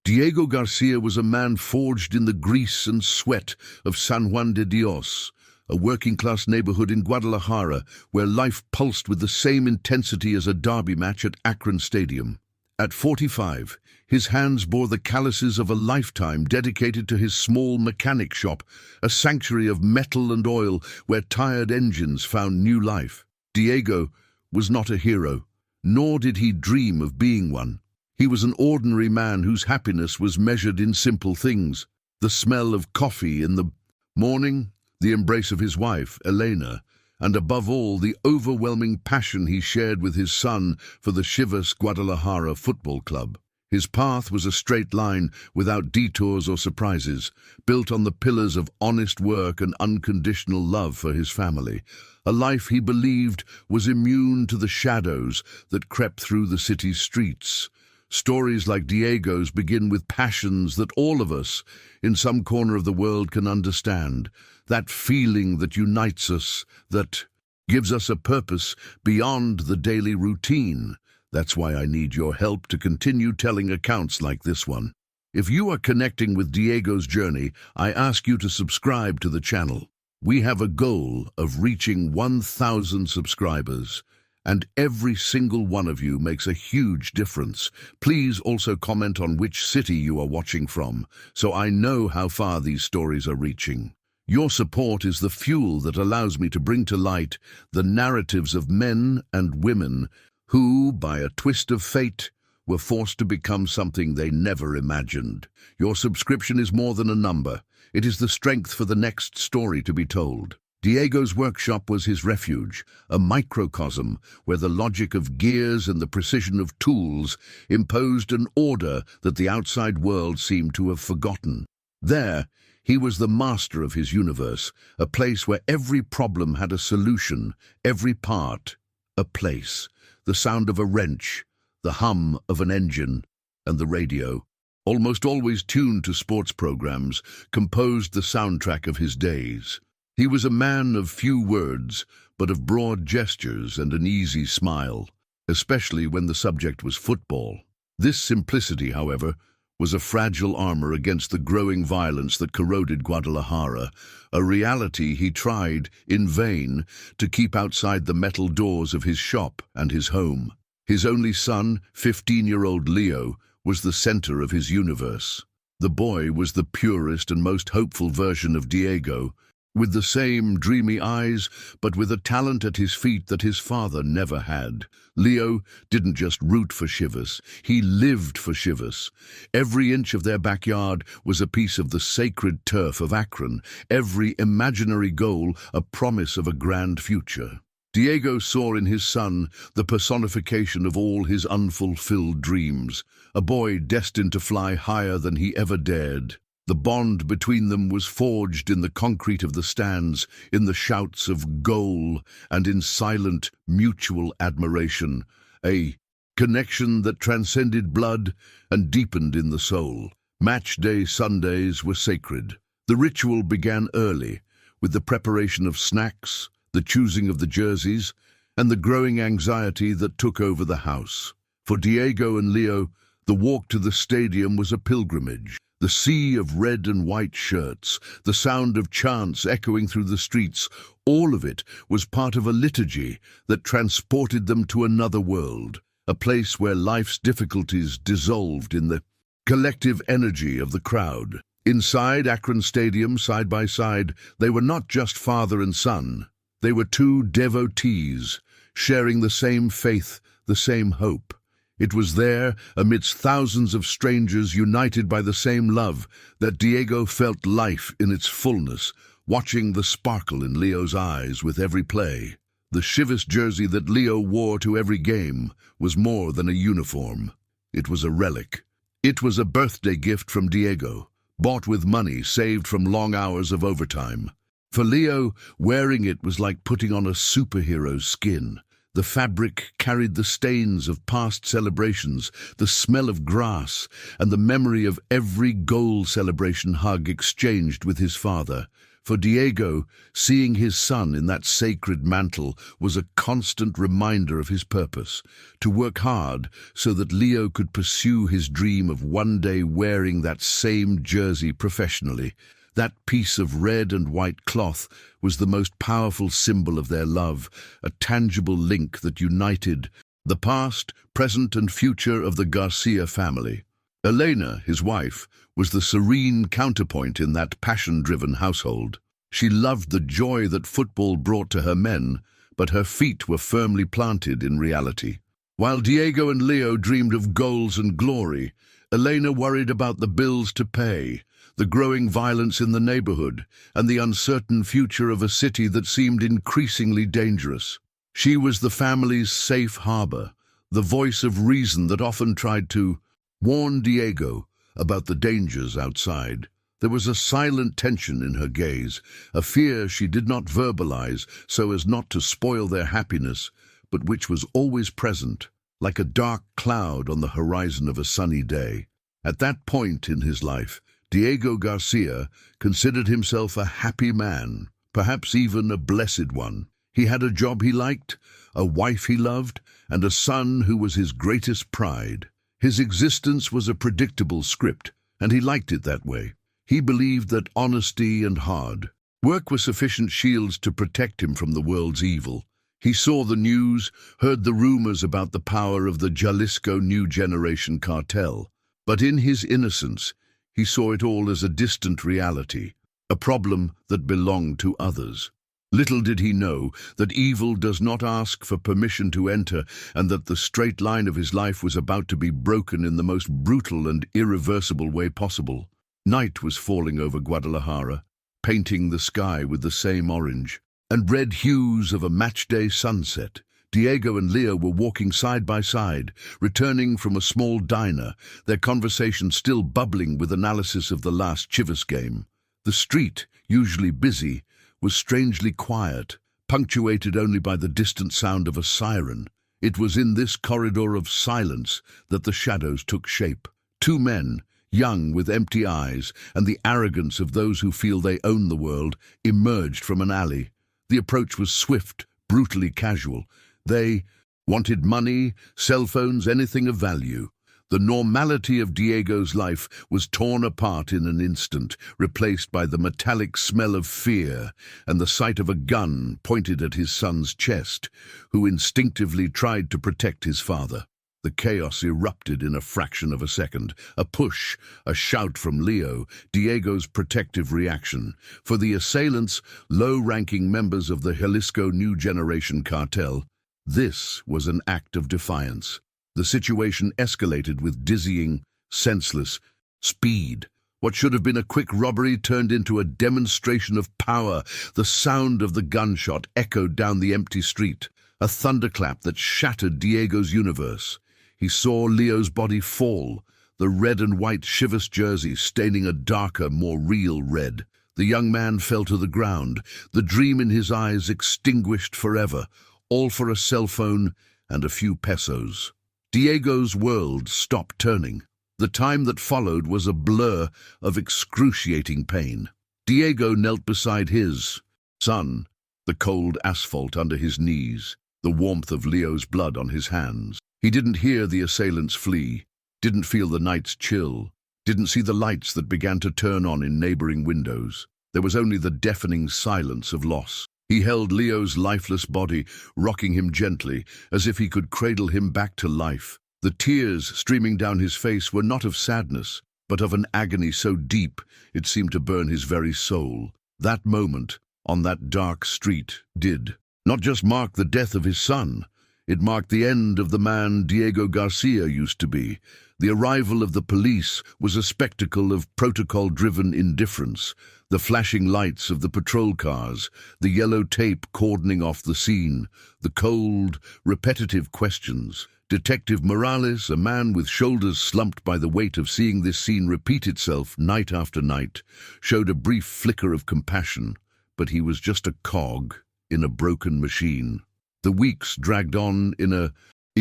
Diego García was a man forged in the grease and sweat of San Juan de Dios, a working-class neighborhood in Guadalajara where life pulsed with the same intensity as a derby match at Akron Stadium. At 45, his hands bore the calluses of a lifetime dedicated to his small mechanic shop, a sanctuary of metal and oil where tired engines found new life. Diego was not a hero, nor did he dream of being one. He was an ordinary man whose happiness was measured in simple things: the smell of coffee in the morning, the embrace of his wife, Elena, and above all, the overwhelming passion he shared with his son for the CHIVAS Guadalajara Football Club. His path was a straight line without detours or surprises, built on the pillars of honest work and unconditional love for his family, a life he believed was immune to the shadows that crept through the city's streets. Stories like Diego's begin with passions that all of us, in some corner of the world, can understand. That feeling that unites us, that gives us a purpose beyond the daily routine. That's why I need your help to continue telling accounts like this one. If you are connecting with Diego's journey, I ask you to subscribe to the channel. We have a goal of reaching 1,000 subscribers, and every single one of you makes a huge difference. Please also comment on which city you are watching from, so I know how far these stories are reaching. Your support is the fuel that allows me to bring to light the narratives of men and women who, by a twist of fate, were forced to become something they never imagined. Your subscription is more than a number. It is the strength for the next story to be told. Diego's workshop was his refuge, a microcosm where the logic of gears and the precision of tools imposed an order that the outside world seemed to have forgotten. There, he was the master of his universe, a place where every problem had a solution, every part a place. The sound of a wrench, the hum of an engine, and the radio, almost always tuned to sports programs, composed the soundtrack of his days. He was a man of few words, but of broad gestures and an easy smile, especially when the subject was football. This simplicity, however, was a fragile armor against the growing violence that corroded Guadalajara, a reality he tried, in vain, to keep outside the metal doors of his shop and his home. His only son, 15-year-old Leo, was the center of his universe. The boy was the purest and most hopeful version of Diego, with the same dreamy eyes, but with a talent at his feet that his father never had. Leo didn't just root for CHIVAS, he lived for CHIVAS. Every inch of their backyard was a piece of the sacred turf of Akron, every imaginary goal a promise of a grand future. Diego saw in his son the personification of all his unfulfilled dreams, a boy destined to fly higher than he ever dared. The bond between them was forged in the concrete of the stands, in the shouts of goal, and in silent, mutual admiration, a connection that transcended blood and deepened in the soul. Match day Sundays were sacred. The ritual began early, with the preparation of snacks, the choosing of the jerseys, and the growing anxiety that took over the house. For Diego and Leo, the walk to the stadium was a pilgrimage. The sea of red and white shirts, the sound of chants echoing through the streets, all of it was part of a liturgy that transported them to another world, a place where life's difficulties dissolved in the collective energy of the crowd. Inside Akron Stadium, side by side, they were not just father and son. They were two devotees, sharing the same faith, the same hope. It was there, amidst thousands of strangers united by the same love, that Diego felt life in its fullness, watching the sparkle in Leo's eyes with every play. The CHIVAS jersey that Leo wore to every game was more than a uniform. It was a relic. It was a birthday gift from Diego, bought with money saved from long hours of overtime. For Leo, wearing it was like putting on a superhero's skin. The fabric carried the stains of past celebrations, the smell of grass, and the memory of every goal celebration hug exchanged with his father. For Diego, seeing his son in that sacred mantle was a constant reminder of his purpose, to work hard so that Leo could pursue his dream of one day wearing that same jersey professionally. That piece of red and white cloth was the most powerful symbol of their love, a tangible link that united the past, present and future of the García family. Elena, his wife, was the serene counterpoint in that passion-driven household. She loved the joy that football brought to her men, but her feet were firmly planted in reality. While Diego and Leo dreamed of goals and glory, Elena worried about the bills to pay, the growing violence in the neighborhood, and the uncertain future of a city that seemed increasingly dangerous. She was the family's safe harbor, the voice of reason that often tried to warn Diego about the dangers outside. There was a silent tension in her gaze, a fear she did not verbalize so as not to spoil their happiness, but which was always present, like a dark cloud on the horizon of a sunny day. At that point in his life, Diego García considered himself a happy man, perhaps even a blessed one. He had a job he liked, a wife he loved, and a son who was his greatest pride. His existence was a predictable script, and he liked it that way. He believed that honesty and hard work were sufficient shields to protect him from the world's evil. He saw the news, heard the rumors about the power of the Jalisco New Generation cartel, but in his innocence, he saw it all as a distant reality, a problem that belonged to others. Little did he know that evil does not ask for permission to enter, and that the straight line of his life was about to be broken in the most brutal and irreversible way possible. Night was falling over Guadalajara, painting the sky with the same orange and red hues of a match-day sunset. Diego and Leo were walking side by side, returning from a small diner, their conversation still bubbling with analysis of the last Chivas game. The street, usually busy, was strangely quiet, punctuated only by the distant sound of a siren. It was in this corridor of silence that the shadows took shape. Two men, young with empty eyes and the arrogance of those who feel they own the world, emerged from an alley. The approach was swift, brutally casual. They wanted money, cell phones, anything of value. The normality of Diego's life was torn apart in an instant, replaced by the metallic smell of fear and the sight of a gun pointed at his son's chest, who instinctively tried to protect his father. The chaos erupted in a fraction of a second. A push, a shout from Leo, Diego's protective reaction. For the assailants, low-ranking members of the Jalisco New Generation cartel, this was an act of defiance. The situation escalated with dizzying, senseless speed. What should have been a quick robbery turned into a demonstration of power. The sound of the gunshot echoed down the empty street, a thunderclap that shattered Diego's universe. He saw Leo's body fall, the red and white Chivas jersey staining a darker, more real red. The young man fell to the ground, the dream in his eyes extinguished forever, all for a cell phone and a few pesos. Diego's world stopped turning. The time that followed was a blur of excruciating pain. Diego knelt beside his son, the cold asphalt under his knees, the warmth of Leo's blood on his hands. He didn't hear the assailants flee, didn't feel the night's chill, didn't see the lights that began to turn on in neighboring windows. There was only the deafening silence of loss. He held Leo's lifeless body, rocking him gently, as if he could cradle him back to life. The tears streaming down his face were not of sadness, but of an agony so deep it seemed to burn his very soul. That moment, on that dark street, did not just mark the death of his son, it marked the end of the man Diego García used to be. The arrival of the police was a spectacle of protocol-driven indifference. The flashing lights of the patrol cars, the yellow tape cordoning off the scene, the cold, repetitive questions. Detective Morales, a man with shoulders slumped by the weight of seeing this scene repeat itself night after night, showed a brief flicker of compassion, but he was just a cog in a broken machine. The weeks dragged on in a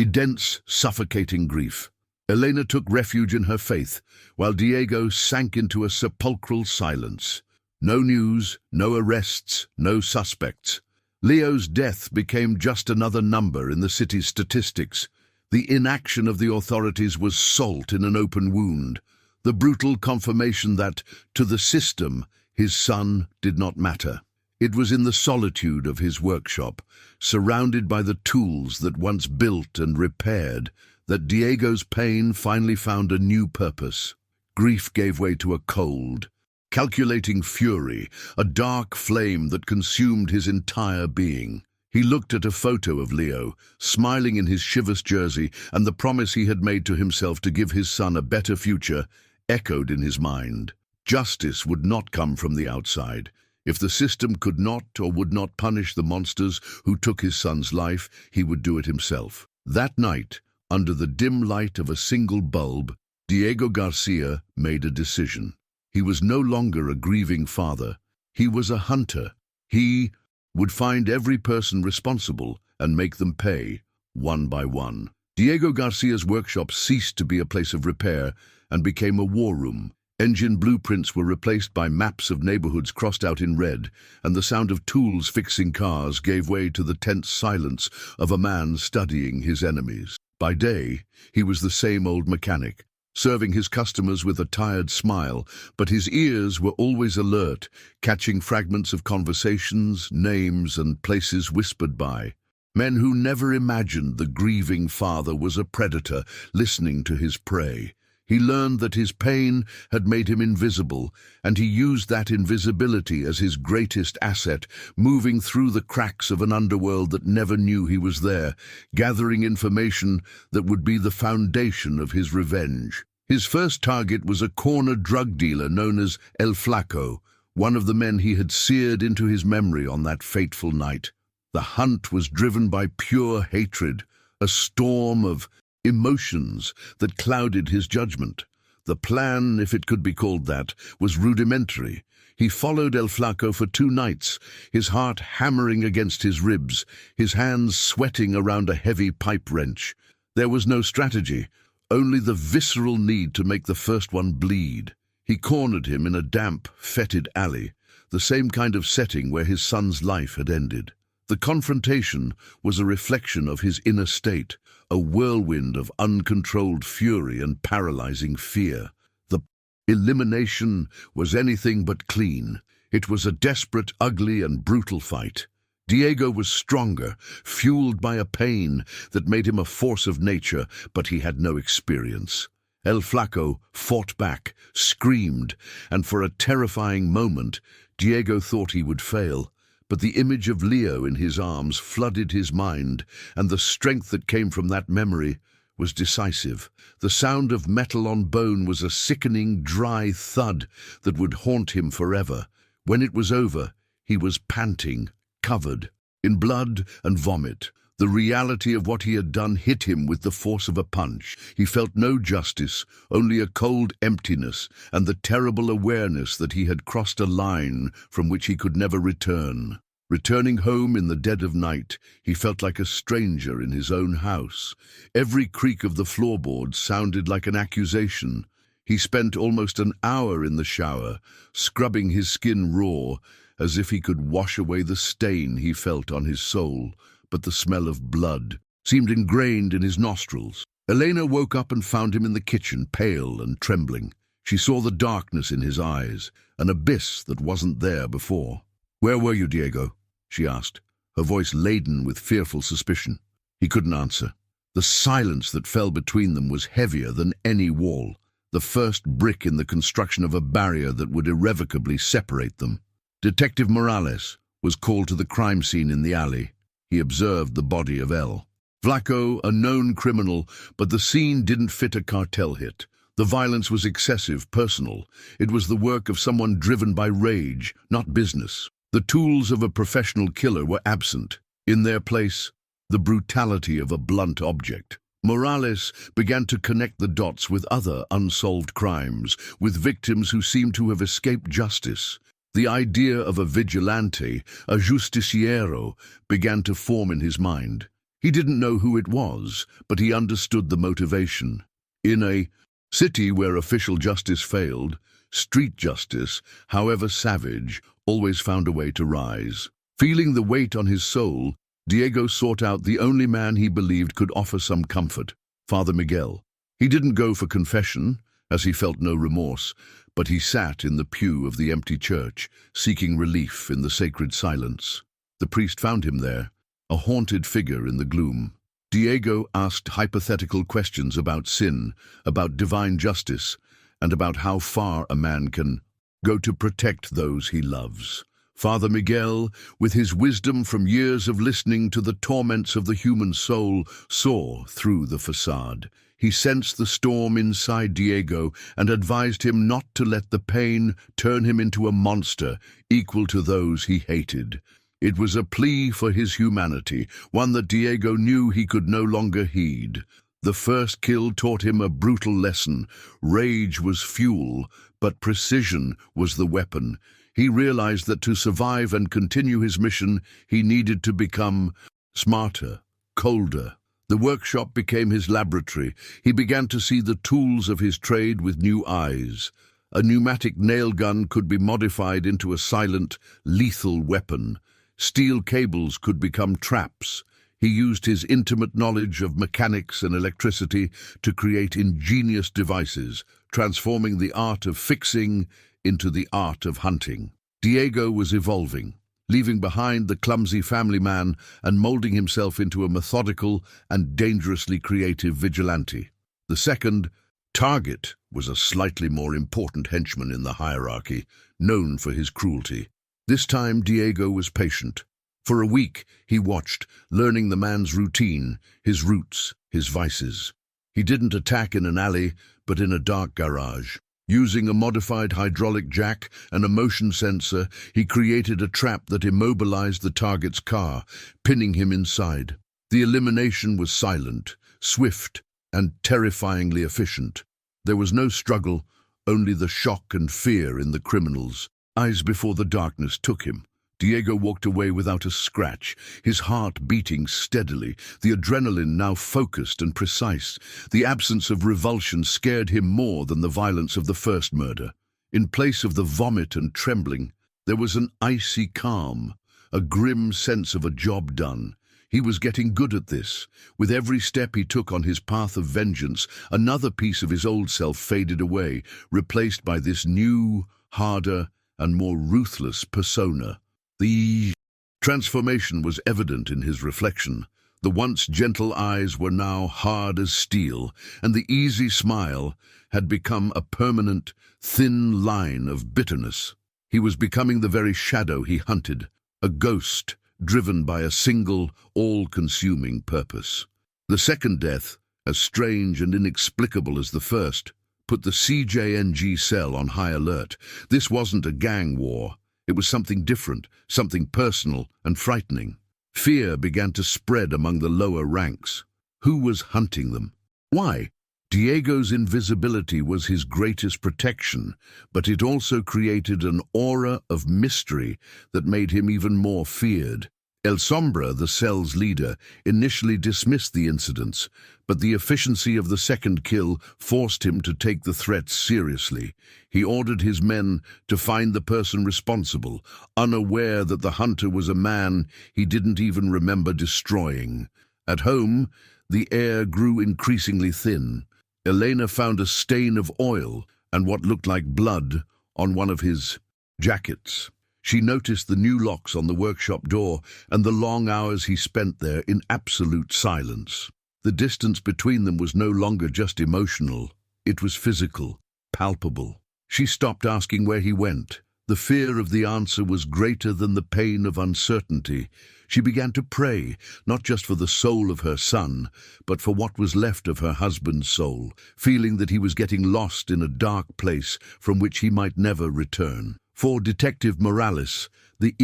dense, suffocating grief. Elena took refuge in her faith, while Diego sank into a sepulchral silence. No news, no arrests, no suspects. Leo's death became just another number in the city's statistics. The inaction of the authorities was salt in an open wound, the brutal confirmation that, to the system, his son did not matter. It was in the solitude of his workshop, surrounded by the tools that once built and repaired, that Diego's pain finally found a new purpose. Grief gave way to a cold, calculating fury, a dark flame that consumed his entire being. He looked at a photo of Leo, smiling in his Chivas jersey, and the promise he had made to himself to give his son a better future echoed in his mind. Justice would not come from the outside. If the system could not or would not punish the monsters who took his son's life, he would do it himself. That night, under the dim light of a single bulb, Diego García made a decision. He was no longer a grieving father. He was a hunter. He would find every person responsible and make them pay, one by one. Diego García's workshop ceased to be a place of repair and became a war room. Engine blueprints were replaced by maps of neighborhoods crossed out in red, and the sound of tools fixing cars gave way to the tense silence of a man studying his enemies. By day, he was the same old mechanic, serving his customers with a tired smile, but his ears were always alert, catching fragments of conversations, names, and places whispered by. Men who never imagined the grieving father was a predator listening to his prey. He learned that his pain had made him invisible, and he used that invisibility as his greatest asset, moving through the cracks of an underworld that never knew he was there, gathering information that would be the foundation of his revenge. His first target was a corner drug dealer known as El Flaco, one of the men he had seared into his memory on that fateful night. The hunt was driven by pure hatred, a storm of emotions that clouded his judgment. The plan, if it could be called that, was rudimentary. He followed El Flaco for 2 nights, his heart hammering against his ribs, his hands sweating around a heavy pipe wrench. There was no strategy, only the visceral need to make the first one bleed. He cornered him in a damp, fetid alley, the same kind of setting where his son's life had ended. The confrontation was a reflection of his inner state, a whirlwind of uncontrolled fury and paralyzing fear. The elimination was anything but clean. It was a desperate, ugly, and brutal fight. Diego was stronger, fueled by a pain that made him a force of nature, but he had no experience. El Flaco fought back, screamed, and for a terrifying moment, Diego thought he would fail. But the image of Leo in his arms flooded his mind, and the strength that came from that memory was decisive. The sound of metal on bone was a sickening, dry thud that would haunt him forever. When it was over, he was panting, covered in blood and vomit. The reality of what he had done hit him with the force of a punch. He felt no justice, only a cold emptiness, and the terrible awareness that he had crossed a line from which he could never return. Returning home in the dead of night, he felt like a stranger in his own house. Every creak of the floorboards sounded like an accusation. He spent almost an hour in the shower, scrubbing his skin raw, as if he could wash away the stain he felt on his soul. But the smell of blood seemed ingrained in his nostrils. Elena woke up and found him in the kitchen, pale and trembling. She saw the darkness in his eyes, an abyss that wasn't there before. "Where were you, Diego?" she asked, her voice laden with fearful suspicion. He couldn't answer. The silence that fell between them was heavier than any wall, the first brick in the construction of a barrier that would irrevocably separate them. Detective Morales was called to the crime scene in the alley. He observed the body of El Flaco, a known criminal, but the scene didn't fit a cartel hit. The violence was excessive, personal. It was the work of someone driven by rage, not business. The tools of a professional killer were absent. In their place, the brutality of a blunt object. Morales began to connect the dots with other unsolved crimes, with victims who seemed to have escaped justice. The idea of a vigilante, a justiciero, began to form in his mind. He didn't know who it was, but he understood the motivation. In a City where official justice failed, street justice, however savage, always found a way to rise. Feeling the weight on his soul, Diego sought out the only man he believed could offer some comfort, Father Miguel. He didn't go for confession, as he felt no remorse, but he sat in the pew of the empty church, seeking relief in the sacred silence. The priest found him there, a haunted figure in the gloom. Diego asked hypothetical questions about sin, about divine justice, and about how far a man can go to protect those he loves. Father Miguel, with his wisdom from years of listening to the torments of the human soul, saw through the facade. He sensed the storm inside Diego and advised him not to let the pain turn him into a monster equal to those he hated. It was a plea for his humanity, one that Diego knew he could no longer heed. The first kill taught him a brutal lesson. Rage was fuel, but precision was the weapon. He realized that to survive and continue his mission, he needed to become smarter, colder. The workshop became his laboratory. He began to see the tools of his trade with new eyes. A pneumatic nail gun could be modified into a silent, lethal weapon. Steel cables could become traps. He used his intimate knowledge of mechanics and electricity to create ingenious devices, transforming the art of fixing into the art of hunting. Diego was evolving, leaving behind the clumsy family man and molding himself into a methodical and dangerously creative vigilante. The second target was a slightly more important henchman in the hierarchy, known for his cruelty. This time Diego was patient. For a week he watched, learning the man's routine, his roots, his vices. He didn't attack in an alley, but in a dark garage. Using a modified hydraulic jack and a motion sensor, he created a trap that immobilized the target's car, pinning him inside. The elimination was silent, swift, and terrifyingly efficient. There was no struggle, only the shock and fear in the criminal's eyes before the darkness took him. Diego walked away without a scratch, his heart beating steadily, the adrenaline now focused and precise. The absence of revulsion scared him more than the violence of the first murder. In place of the vomit and trembling, there was an icy calm, a grim sense of a job done. He was getting good at this. With every step he took on his path of vengeance, another piece of his old self faded away, replaced by this new, harder, and more ruthless persona. The transformation was evident in his reflection. The once gentle eyes were now hard as steel, and the easy smile had become a permanent, thin line of bitterness. He was becoming the very shadow he hunted, a ghost driven by a single, all-consuming purpose. The second death, as strange and inexplicable as the first, put the CJNG cell on high alert. This wasn't a gang war. It was something different, something personal and frightening. Fear began to spread among the lower ranks. Who was hunting them? Why? Diego's invisibility was his greatest protection, but it also created an aura of mystery that made him even more feared. El Sombra, the cell's leader, initially dismissed the incidents, but the efficiency of the second kill forced him to take the threats seriously. He ordered his men to find the person responsible, unaware that the hunter was a man he didn't even remember destroying. At home, the air grew increasingly thin. Elena found a stain of oil and what looked like blood on one of his jackets. She noticed the new locks on the workshop door and the long hours he spent there in absolute silence. The distance between them was no longer just emotional. It was physical, palpable. She stopped asking where he went. The fear of the answer was greater than the pain of uncertainty. She began to pray, not just for the soul of her son, but for what was left of her husband's soul, feeling that he was getting lost in a dark place from which he might never return. For Detective Morales, the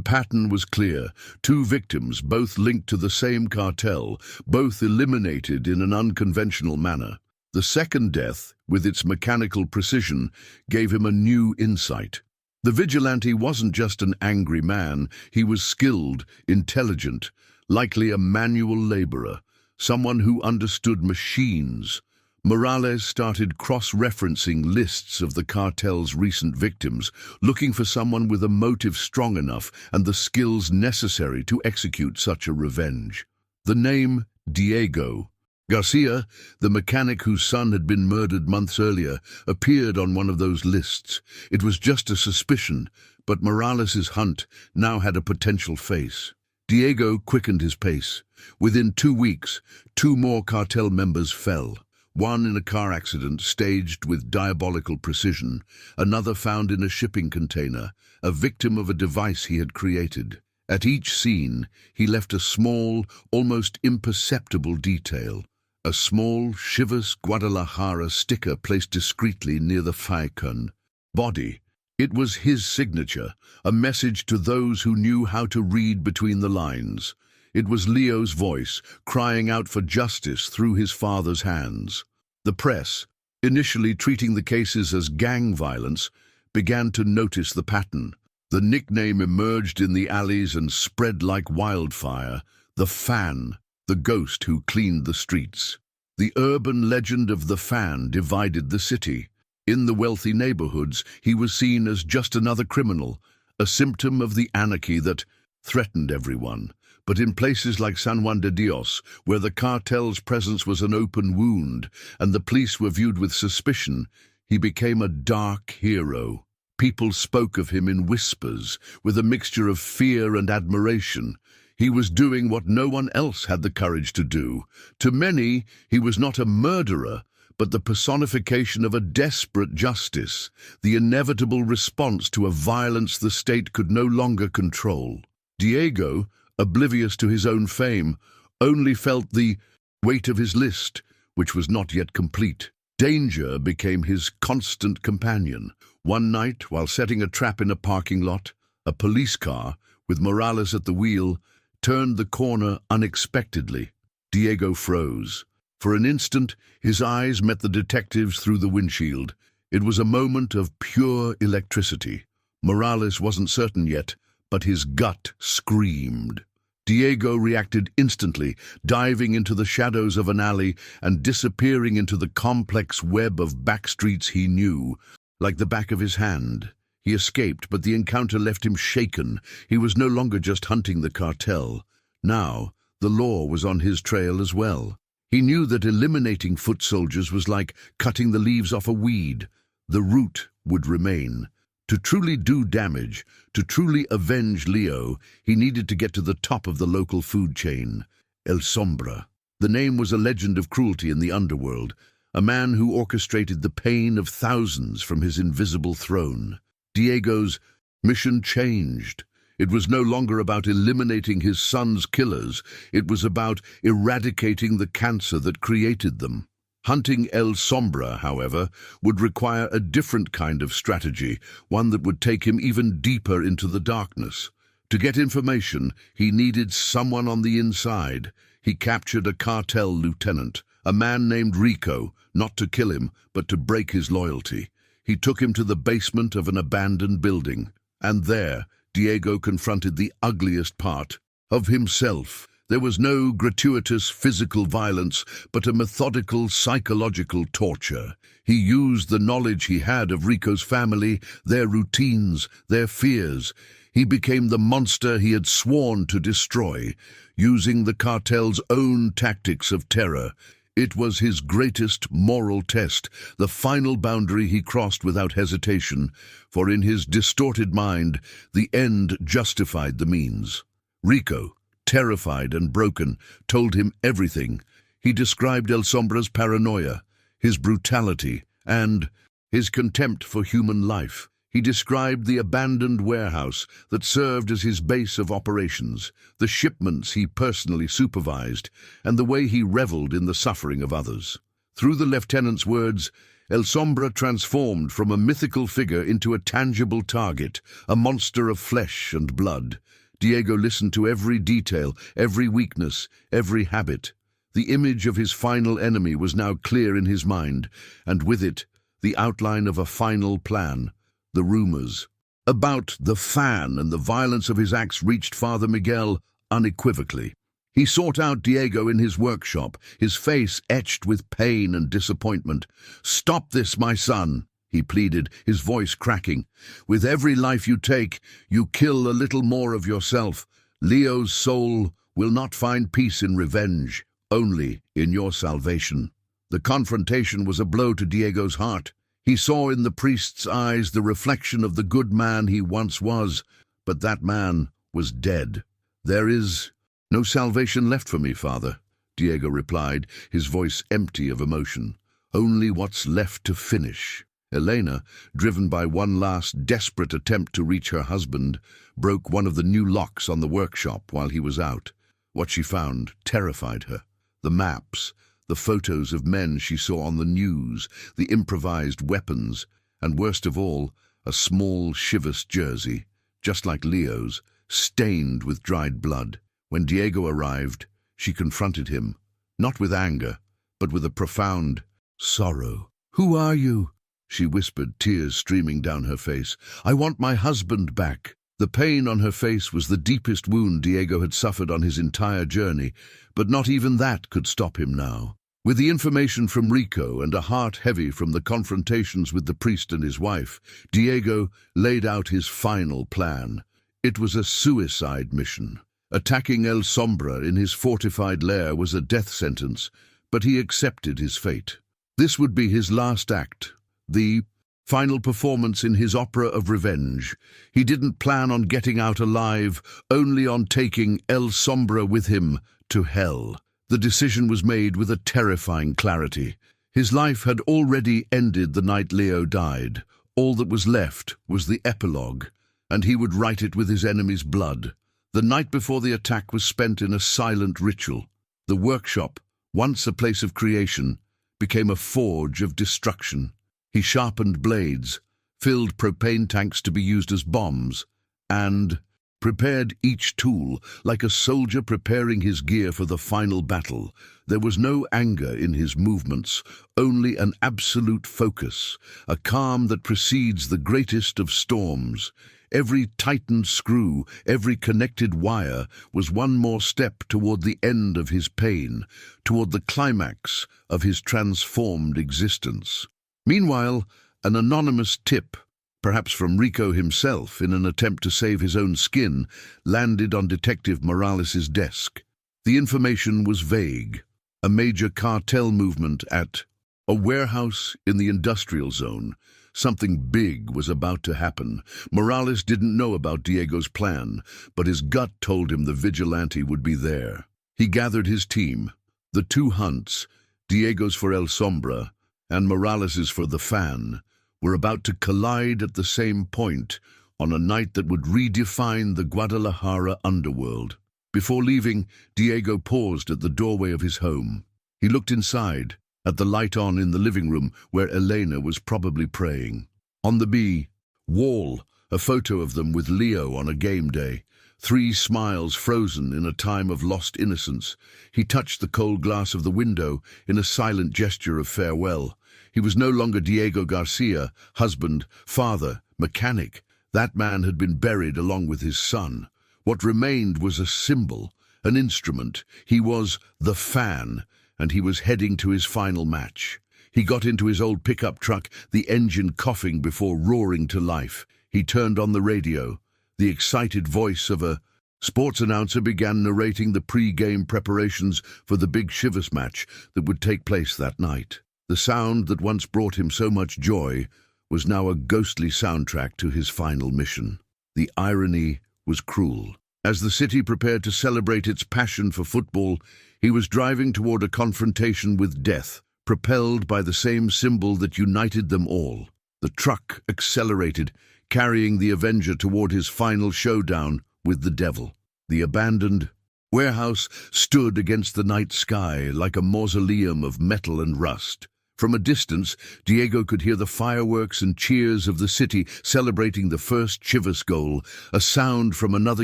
pattern was clear. 2 victims, both linked to the same cartel, both eliminated in an unconventional manner. The second death, with its mechanical precision, gave him a new insight. The vigilante wasn't just an angry man. He was skilled, intelligent, likely a manual laborer, someone who understood machines Morales started cross-referencing lists of the cartel's recent victims, looking for someone with a motive strong enough and the skills necessary to execute such a revenge. The name Diego García, the mechanic whose son had been murdered months earlier, appeared on one of those lists. It was just a suspicion, but Morales's hunt now had a potential face. Diego quickened his pace. Within 2 weeks, 2 more cartel members fell. One in a car accident staged with diabolical precision, another found in a shipping container, a victim of a device he had created. At each scene, he left a small, almost imperceptible detail. A small CHIVAS Guadalajara sticker placed discreetly near the Falcon body. It was his signature, a message to those who knew how to read between the lines. It was Leo's voice, crying out for justice through his father's hands. The press, initially treating the cases as gang violence, began to notice the pattern. The nickname emerged in the alleys and spread like wildfire. The Fan, the ghost who cleaned the streets. The urban legend of the Fan divided the city. In the wealthy neighborhoods, he was seen as just another criminal, a symptom of the anarchy that threatened everyone. But in places like San Juan de Dios, where the cartel's presence was an open wound and the police were viewed with suspicion, he became a dark hero. People spoke of him in whispers, with a mixture of fear and admiration. He was doing what no one else had the courage to do. To many, he was not a murderer, but the personification of a desperate justice, the inevitable response to a violence the state could no longer control. Diego, oblivious to his own fame, only felt the weight of his list, which was not yet complete. Danger became his constant companion. One night, while setting a trap in a parking lot, a police car, with Morales at the wheel, turned the corner unexpectedly. Diego froze. For an instant, his eyes met the detectives through the windshield. It was a moment of pure electricity. Morales wasn't certain yet, but his gut screamed. Diego reacted instantly, diving into the shadows of an alley and disappearing into the complex web of backstreets he knew, like the back of his hand. He escaped, but the encounter left him shaken. He was no longer just hunting the cartel. Now, the law was on his trail as well. He knew that eliminating foot soldiers was like cutting the leaves off a weed. The root would remain. To truly do damage, to truly avenge Leo, he needed to get to the top of the local food chain. El Sombra. The name was a legend of cruelty in the underworld, a man who orchestrated the pain of thousands from his invisible throne. Diego's mission changed. It was no longer about eliminating his son's killers. It was about eradicating the cancer that created them. Hunting El Sombra, however, would require a different kind of strategy, one that would take him even deeper into the darkness. To get information, he needed someone on the inside. He captured a cartel lieutenant, a man named Rico, not to kill him, but to break his loyalty. He took him to the basement of an abandoned building, and there, Diego confronted the ugliest part of himself. There was no gratuitous physical violence, but a methodical psychological torture. He used the knowledge he had of Rico's family, their routines, their fears. He became the monster he had sworn to destroy, using the cartel's own tactics of terror. It was his greatest moral test, the final boundary he crossed without hesitation, for in his distorted mind, the end justified the means. Rico, terrified and broken, told him everything. He described El Sombra's paranoia, his brutality, and his contempt for human life. He described the abandoned warehouse that served as his base of operations, the shipments he personally supervised, and the way he reveled in the suffering of others. Through the lieutenant's words, El Sombra transformed from a mythical figure into a tangible target, a monster of flesh and blood. Diego listened to every detail, every weakness, every habit. The image of his final enemy was now clear in his mind, and with it, the outline of a final plan. The rumors about the Fan and the violence of his acts reached Father Miguel unequivocally. He sought out Diego in his workshop, his face etched with pain and disappointment. "Stop this, my son," he pleaded, his voice cracking. "With every life you take, you kill a little more of yourself. Leo's soul will not find peace in revenge, only in your salvation." The confrontation was a blow to Diego's heart. He saw in the priest's eyes the reflection of the good man he once was, but that man was dead. "There is no salvation left for me, Father," Diego replied, his voice empty of emotion. "Only what's left to finish." Elena, driven by one last desperate attempt to reach her husband, broke one of the new locks on the workshop while he was out. What she found terrified her. The maps, the photos of men she saw on the news, the improvised weapons, and worst of all, a small Chivas jersey, just like Leo's, stained with dried blood. When Diego arrived, she confronted him, not with anger, but with a profound sorrow. "Who are you?" she whispered, tears streaming down her face. "I want my husband back." The pain on her face was the deepest wound Diego had suffered on his entire journey, but not even that could stop him now. With the information from Rico and a heart heavy from the confrontations with the priest and his wife, Diego laid out his final plan. It was a suicide mission. Attacking El Sombra in his fortified lair was a death sentence, but he accepted his fate. This would be his last act, the final performance in his opera of revenge. He didn't plan on getting out alive, only on taking El Sombra with him to hell. The decision was made with a terrifying clarity. His life had already ended the night Leo died. All that was left was the epilogue, and he would write it with his enemy's blood. The night before the attack was spent in a silent ritual. The workshop, once a place of creation, became a forge of destruction. He sharpened blades, filled propane tanks to be used as bombs, and prepared each tool like a soldier preparing his gear for the final battle. There was no anger in his movements, only an absolute focus, a calm that precedes the greatest of storms. Every tightened screw, every connected wire was one more step toward the end of his pain, toward the climax of his transformed existence. Meanwhile, an anonymous tip, perhaps from Rico himself in an attempt to save his own skin, landed on Detective Morales's desk. The information was vague. A major cartel movement at a warehouse in the industrial zone. Something big was about to happen. Morales didn't know about Diego's plan, but his gut told him the vigilante would be there. He gathered his team. The two hunts, Diego's for El Sombra and Morales's for the Fan, were about to collide at the same point on a night that would redefine the Guadalajara underworld. Before leaving, Diego paused at the doorway of his home. He looked inside, at the light on in the living room where Elena was probably praying. On the wall, a photo of them with Leo on a game day. 3 smiles frozen in a time of lost innocence. He touched the cold glass of the window in a silent gesture of farewell. He was no longer Diego García, husband, father, mechanic. That man had been buried along with his son. What remained was a symbol, an instrument. He was the Fan, and he was heading to his final match. He got into his old pickup truck, the engine coughing before roaring to life. He turned on the radio. The excited voice of a sports announcer began narrating the pre-game preparations for the big Chivas match that would take place that night. The sound that once brought him so much joy was now a ghostly soundtrack to his final mission. The irony was cruel. As the city prepared to celebrate its passion for football, he was driving toward a confrontation with death, propelled by the same symbol that united them all. The truck accelerated, carrying the Avenger toward his final showdown with the devil. The abandoned warehouse stood against the night sky like a mausoleum of metal and rust. From a distance, Diego could hear the fireworks and cheers of the city celebrating the first Chivas goal, a sound from another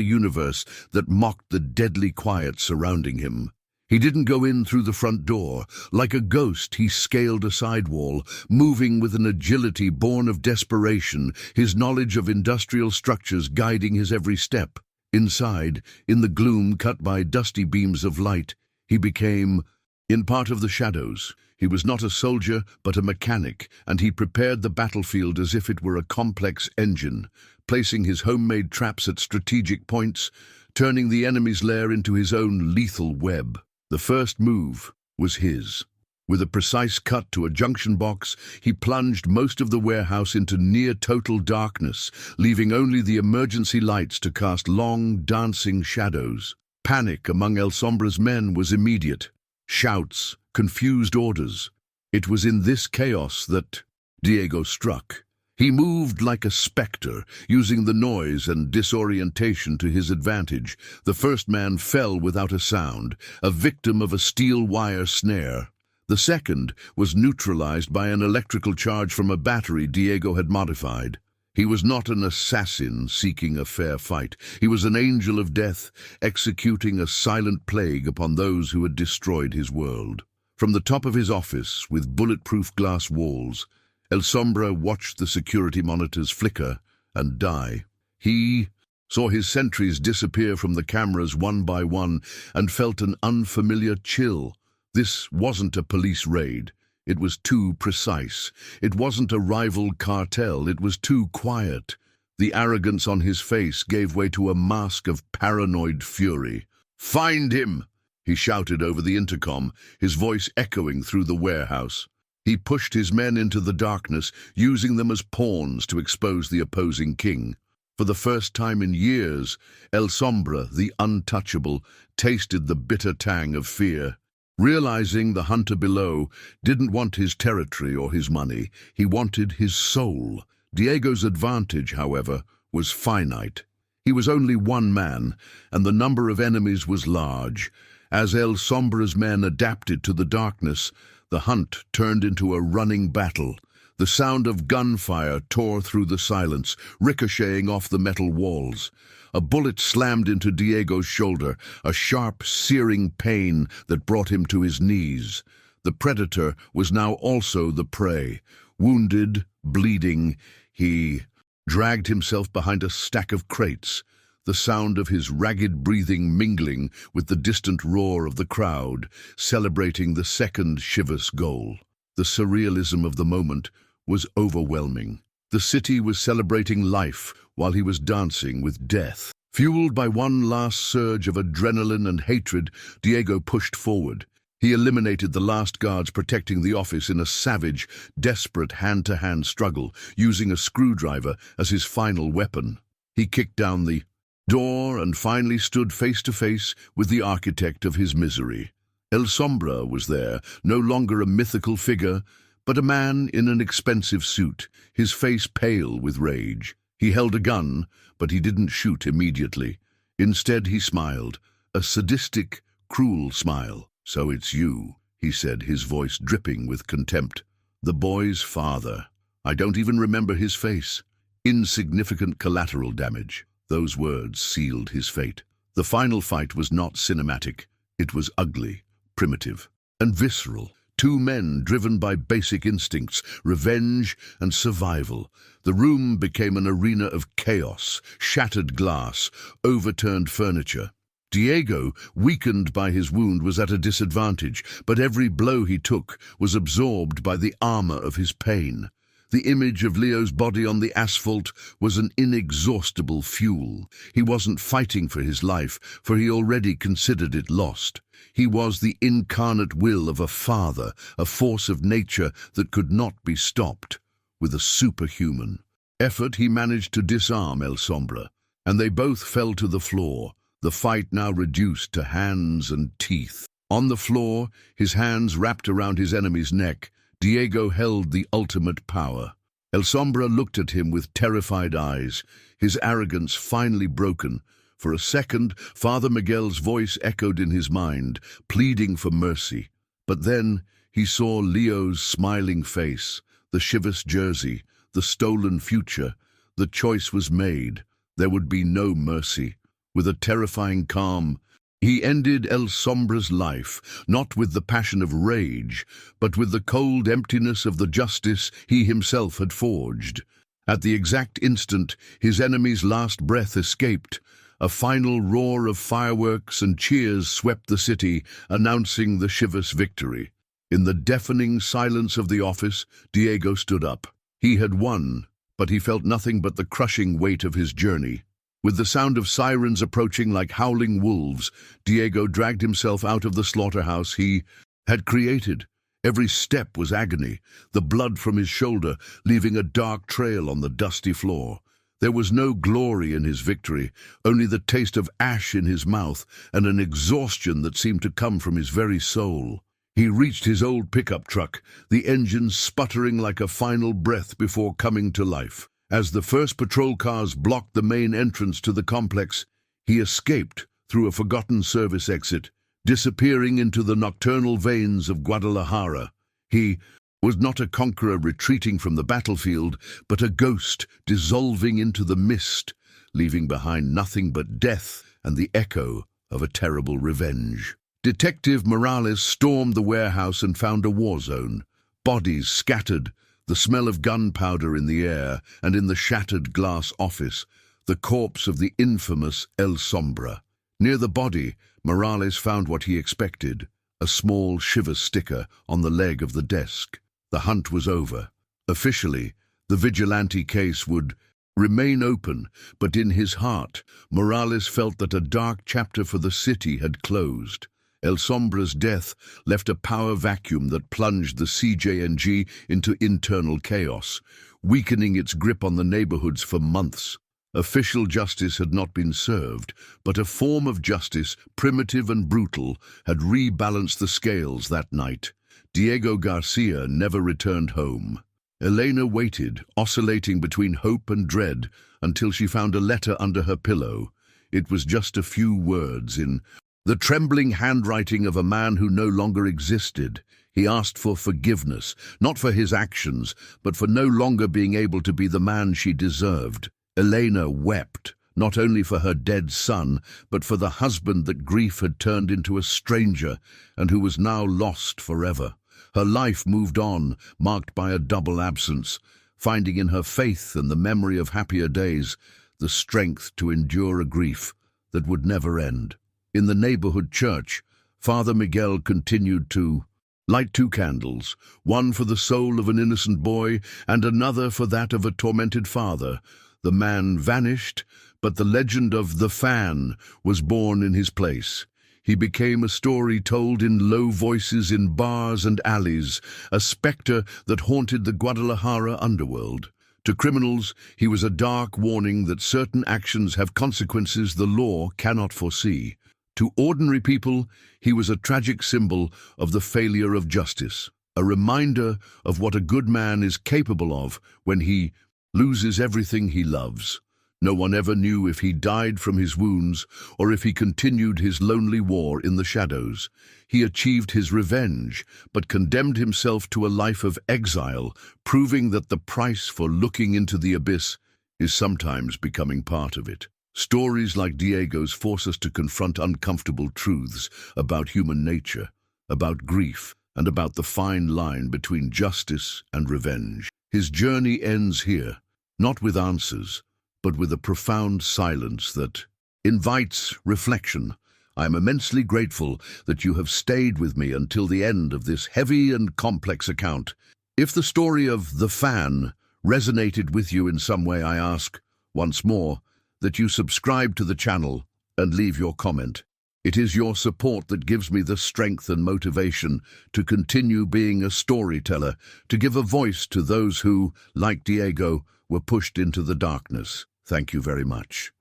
universe that mocked the deadly quiet surrounding him. He didn't go in through the front door. Like a ghost, he scaled a sidewall, moving with an agility born of desperation, his knowledge of industrial structures guiding his every step. Inside, in the gloom cut by dusty beams of light, he became, in part of the shadows. He was not a soldier, but a mechanic, and he prepared the battlefield as if it were a complex engine, placing his homemade traps at strategic points, turning the enemy's lair into his own lethal web. The first move was his. With a precise cut to a junction box, he plunged most of the warehouse into near-total darkness, leaving only the emergency lights to cast long, dancing shadows. Panic among El Sombra's men was immediate. Shouts, confused orders. It was in this chaos that Diego struck. He moved like a spectre, using the noise and disorientation to his advantage. The first man fell without a sound, a victim of a steel wire snare. The second was neutralized by an electrical charge from a battery Diego had modified. He was not an assassin seeking a fair fight. He was an angel of death, executing a silent plague upon those who had destroyed his world. From the top of his office, with bulletproof glass walls, El Sombra watched the security monitors flicker and die. He saw his sentries disappear from the cameras one by one and felt an unfamiliar chill. This wasn't a police raid. It was too precise. It wasn't a rival cartel. It was too quiet. The arrogance on his face gave way to a mask of paranoid fury. "Find him!" he shouted over the intercom, his voice echoing through the warehouse. He pushed his men into the darkness, using them as pawns to expose the opposing king. For the first time in years, El Sombra, the untouchable, tasted the bitter tang of fear. Realizing the hunter below didn't want his territory or his money, he wanted his soul. Diego's advantage, however, was finite. He was only one man, and the number of enemies was large. As El Sombra's men adapted to the darkness, the hunt turned into a running battle. The sound of gunfire tore through the silence, ricocheting off the metal walls. A bullet slammed into Diego's shoulder, a sharp, searing pain that brought him to his knees. The predator was now also the prey. Wounded, bleeding, he dragged himself behind a stack of crates, the sound of his ragged breathing mingling with the distant roar of the crowd, celebrating the second CHIVAS goal. The surrealism of the moment was overwhelming. The city was celebrating life while he was dancing with death. Fueled by one last surge of adrenaline and hatred, Diego pushed forward. He eliminated the last guards protecting the office in a savage, desperate hand-to-hand struggle, using a screwdriver as his final weapon. He kicked down the door and finally stood face-to-face with the architect of his misery. El Sombra was there, no longer a mythical figure, but a man in an expensive suit, his face pale with rage. He held a gun, but he didn't shoot immediately. Instead, he smiled, a sadistic, cruel smile. "So it's you," he said, his voice dripping with contempt. "The boy's father. I don't even remember his face. Insignificant collateral damage." Those words sealed his fate. The final fight was not cinematic. It was ugly, primitive, and visceral. Two men driven by basic instincts, revenge and survival. The room became an arena of chaos, shattered glass, overturned furniture. Diego, weakened by his wound, was at a disadvantage, but every blow he took was absorbed by the armor of his pain. The image of Leo's body on the asphalt was an inexhaustible fuel. He wasn't fighting for his life, for he already considered it lost. He was the incarnate will of a father, a force of nature that could not be stopped. With a superhuman effort, he managed to disarm El Sombra, and they both fell to the floor, the fight now reduced to hands and teeth. On the floor, his hands wrapped around his enemy's neck, Diego held the ultimate power. El Sombra looked at him with terrified eyes, his arrogance finally broken. For a second, Father Miguel's voice echoed in his mind, pleading for mercy. But then he saw Leo's smiling face, the CHIVAS jersey, the stolen future. The choice was made. There would be no mercy. With a terrifying calm, he ended El Sombra's life, not with the passion of rage, but with the cold emptiness of the justice he himself had forged. At the exact instant his enemy's last breath escaped, A final roar of fireworks and cheers swept the city, announcing the Chivas victory. In the deafening silence of the office, Diego stood up. He had won, but he felt nothing but the crushing weight of his journey. With the sound of sirens approaching like howling wolves, Diego dragged himself out of the slaughterhouse he had created. Every step was agony, the blood from his shoulder leaving a dark trail on the dusty floor. There was no glory in his victory, only the taste of ash in his mouth and an exhaustion that seemed to come from his very soul. He reached his old pickup truck, the engine sputtering like a final breath before coming to life. As the first patrol cars blocked the main entrance to the complex, he escaped through a forgotten service exit, disappearing into the nocturnal veins of Guadalajara. He was not a conqueror retreating from the battlefield, but a ghost dissolving into the mist, leaving behind nothing but death and the echo of a terrible revenge. Detective Morales stormed the warehouse and found a war zone. Bodies scattered, the smell of gunpowder in the air, and in the shattered glass office, the corpse of the infamous El Sombra. Near the body, Morales found what he expected, a small Chivas sticker on the leg of the desk. The hunt was over. Officially, the vigilante case would remain open, but in his heart, Morales felt that a dark chapter for the city had closed. El Sombra's death left a power vacuum that plunged the CJNG into internal chaos, weakening its grip on the neighborhoods for months. Official justice had not been served, but a form of justice, primitive and brutal, had rebalanced the scales that night. Diego García never returned home. Elena waited, oscillating between hope and dread, until she found a letter under her pillow. It was just a few words in the trembling handwriting of a man who no longer existed. He asked for forgiveness, not for his actions, but for no longer being able to be the man she deserved. Elena wept, not only for her dead son, but for the husband that grief had turned into a stranger and who was now lost forever. Her life moved on, marked by a double absence, finding in her faith and the memory of happier days the strength to endure a grief that would never end. In the neighborhood church, Father Miguel continued to light 2 candles, one for the soul of an innocent boy and another for that of a tormented father. The man vanished, but the legend of the fan was born in his place. He became a story told in low voices in bars and alleys, a specter that haunted the Guadalajara underworld. To criminals, he was a dark warning that certain actions have consequences the law cannot foresee. To ordinary people, he was a tragic symbol of the failure of justice, a reminder of what a good man is capable of when he loses everything he loves. No one ever knew if he died from his wounds or if he continued his lonely war in the shadows. He achieved his revenge, but condemned himself to a life of exile, proving that the price for looking into the abyss is sometimes becoming part of it. Stories like Diego's force us to confront uncomfortable truths about human nature, about grief, and about the fine line between justice and revenge. His journey ends here, not with answers, but with a profound silence that invites reflection. I am immensely grateful that you have stayed with me until the end of this heavy and complex account. If the story of the fan resonated with you in some way, I ask, once more, that you subscribe to the channel and leave your comment. It is your support that gives me the strength and motivation to continue being a storyteller, to give a voice to those who, like Diego, were pushed into the darkness. Thank you very much.